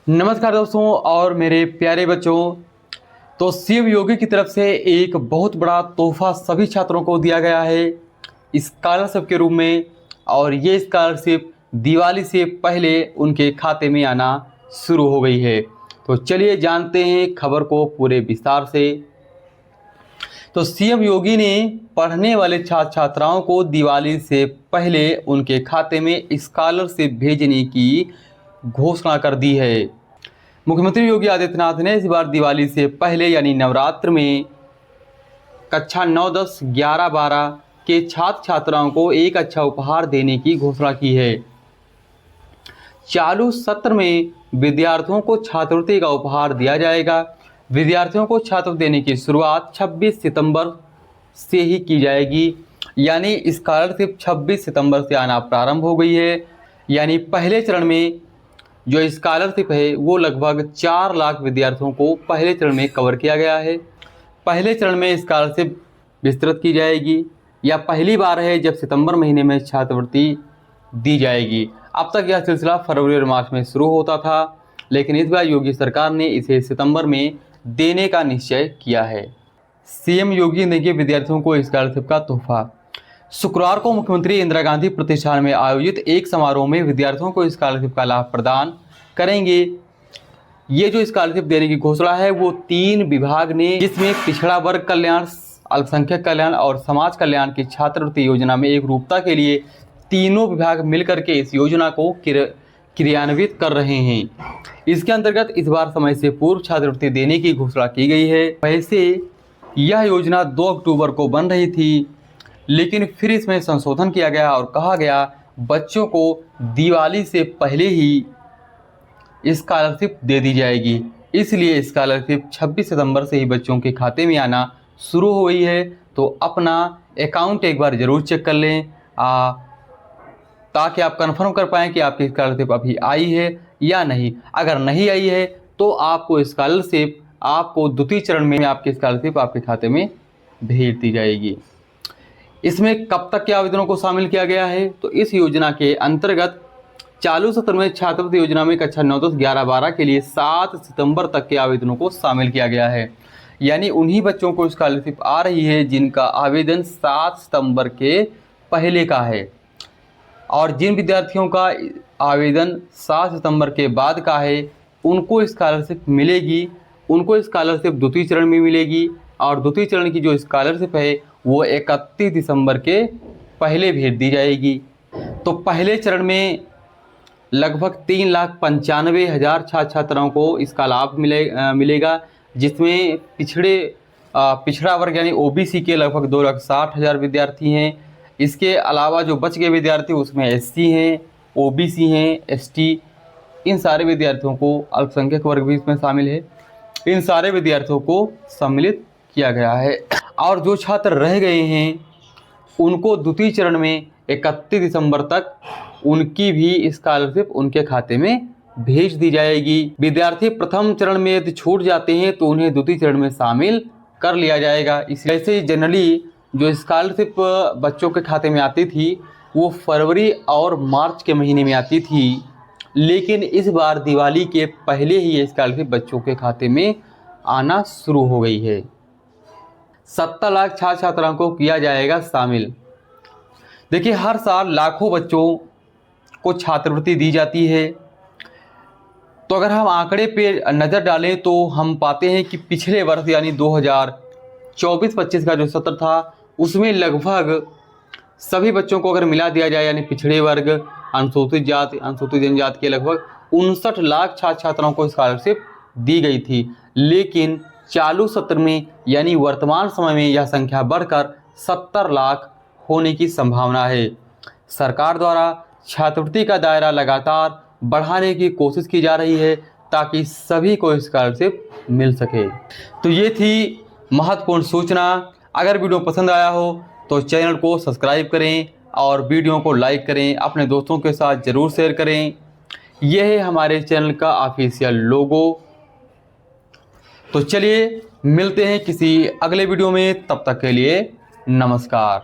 नमस्कार दोस्तों और मेरे प्यारे बच्चों। तो सीएम योगी की तरफ से एक बहुत बड़ा तोहफा सभी छात्रों को दिया गया है स्कॉलरशिप के रूप में। और ये स्कॉलरशिप दिवाली से पहले उनके खाते में आना शुरू हो गई है। तो चलिए जानते हैं खबर को पूरे विस्तार से। तो सीएम योगी ने पढ़ने वाले छात्र छात्राओं को दिवाली से पहले उनके खाते में स्कॉलरशिप भेजने की घोषणा कर दी है। मुख्यमंत्री योगी आदित्यनाथ ने इस बार दिवाली से पहले यानी नवरात्र में कक्षा 9, 10, 11, 12 के छात्र छात्राओं को एक अच्छा उपहार देने की घोषणा की है। चालू सत्र में विद्यार्थियों को छात्रवृत्ति का उपहार दिया जाएगा। विद्यार्थियों को छात्रवृत्ति देने की शुरुआत 26 सितंबर से ही की जाएगी। यानी स्कॉलरशिप 26 सितंबर से आना प्रारंभ हो गई है। यानी पहले चरण में जो स्कॉलरशिप है वो लगभग 4 लाख विद्यार्थियों को पहले चरण में कवर किया गया है। पहले चरण में स्कॉलरशिप विस्तृत की जाएगी। यह पहली बार है जब सितंबर महीने में छात्रवृत्ति दी जाएगी। अब तक यह सिलसिला फरवरी और मार्च में शुरू होता था, लेकिन इस बार योगी सरकार ने इसे सितंबर में देने का निश्चय किया है। सीएम योगी ने दिया विद्यार्थियों को स्कॉलरशिप का तोहफा। शुक्रवार को मुख्यमंत्री इंदिरा गांधी प्रतिष्ठान में आयोजित एक समारोह में विद्यार्थियों को स्कॉलरशिप का लाभ प्रदान करेंगे। ये जो स्कॉलरशिप देने की घोषणा है वो 3 विभाग ने, जिसमें पिछड़ा वर्ग कल्याण, अल्पसंख्यक कल्याण और समाज कल्याण की छात्रवृत्ति योजना में एक रूपता के लिए तीनों विभाग मिलकर के इस योजना को क्रियान्वित कर रहे हैं। इसके अंतर्गत इस बार समय से पूर्व छात्रवृत्ति देने की घोषणा की गई है। वैसे यह योजना 2 अक्टूबर को बन रही थी, लेकिन फिर इसमें संशोधन किया गया और कहा गया बच्चों को दिवाली से पहले ही स्कॉलरशिप दे दी जाएगी। इसलिए स्कॉलरशिप 26 सितंबर से ही बच्चों के खाते में आना शुरू हो गई है। तो अपना अकाउंट एक बार ज़रूर चेक कर लें ताकि आप कंफर्म कर पाएँ कि आपकी स्कॉलरशिप अभी आई है या नहीं। अगर नहीं आई है तो आपको स्कॉलरशिप आपको द्वितीय चरण में आपकी स्कॉलरशिप आपके खाते में भेज दी जाएगी। इसमें कब तक के आवेदनों को शामिल किया गया है? तो इस योजना के अंतर्गत चालू सत्र में छात्रवृत्ति योजना में कक्षा 9, 10, 11, 12 के लिए 7 सितंबर तक के आवेदनों को शामिल किया गया है। यानी उन्हीं बच्चों को स्कॉलरशिप आ रही है जिनका आवेदन 7 सितंबर के पहले का है। और जिन विद्यार्थियों का आवेदन 7 सितंबर के बाद का है उनको स्कॉलरशिप मिलेगी। उनको स्कॉलरशिप द्वितीय चरण में मिलेगी और द्वितीय चरण की जो स्कॉलरशिप है वो 31 दिसंबर के पहले भेज दी जाएगी। तो पहले चरण में लगभग 3,95,000 छात्र छात्राओं को इसका लाभ मिलेगा, जिसमें पिछड़ा वर्ग यानी ओबीसी के लगभग 2,60,000 विद्यार्थी हैं। इसके अलावा जो बच गए विद्यार्थी उसमें एससी हैं, ओबीसी हैं, एसटी, इन सारे विद्यार्थियों को, अल्पसंख्यक वर्ग भी इसमें शामिल है, इन सारे विद्यार्थियों को सम्मिलित किया गया है। और जो छात्र रह गए हैं उनको द्वितीय चरण में 31 दिसंबर तक उनकी भी स्कॉलरशिप उनके खाते में भेज दी जाएगी। विद्यार्थी प्रथम चरण में यदि छूट जाते हैं तो उन्हें द्वितीय चरण में शामिल कर लिया जाएगा। इसलिए जनरली जो स्कॉलरशिप बच्चों के खाते में आती थी वो फरवरी और मार्च के महीने में आती थी, लेकिन इस बार दिवाली के पहले ही ये स्कॉलरशिप बच्चों के खाते में आना शुरू हो गई है। 70 लाख छात्र छात्राओं को किया जाएगा शामिल। देखिए, हर साल लाखों बच्चों को छात्रवृत्ति दी जाती है। तो अगर हम आंकड़े पे नज़र डालें तो हम पाते हैं कि पिछले वर्ष यानी 2024-25 का जो सत्र था उसमें लगभग सभी बच्चों को अगर मिला दिया जाए, यानी पिछड़े वर्ग, अनुसूचित जाति, अनुसूचित जनजाति के लगभग 59 लाख छात्र छात्राओं को स्कॉलरशिप दी गई थी। लेकिन चालू सत्र में यानी वर्तमान समय में यह संख्या बढ़कर 70 लाख होने की संभावना है। सरकार द्वारा छात्रवृत्ति का दायरा लगातार बढ़ाने की कोशिश की जा रही है ताकि सभी को स्कॉलरशिप मिल सके। तो ये थी महत्वपूर्ण सूचना। अगर वीडियो पसंद आया हो तो चैनल को सब्सक्राइब करें और वीडियो को लाइक करें, अपने दोस्तों के साथ ज़रूर शेयर करें। यह है हमारे चैनल का ऑफिशियल लोगो। तो चलिए मिलते हैं किसी अगले वीडियो में, तब तक के लिए नमस्कार।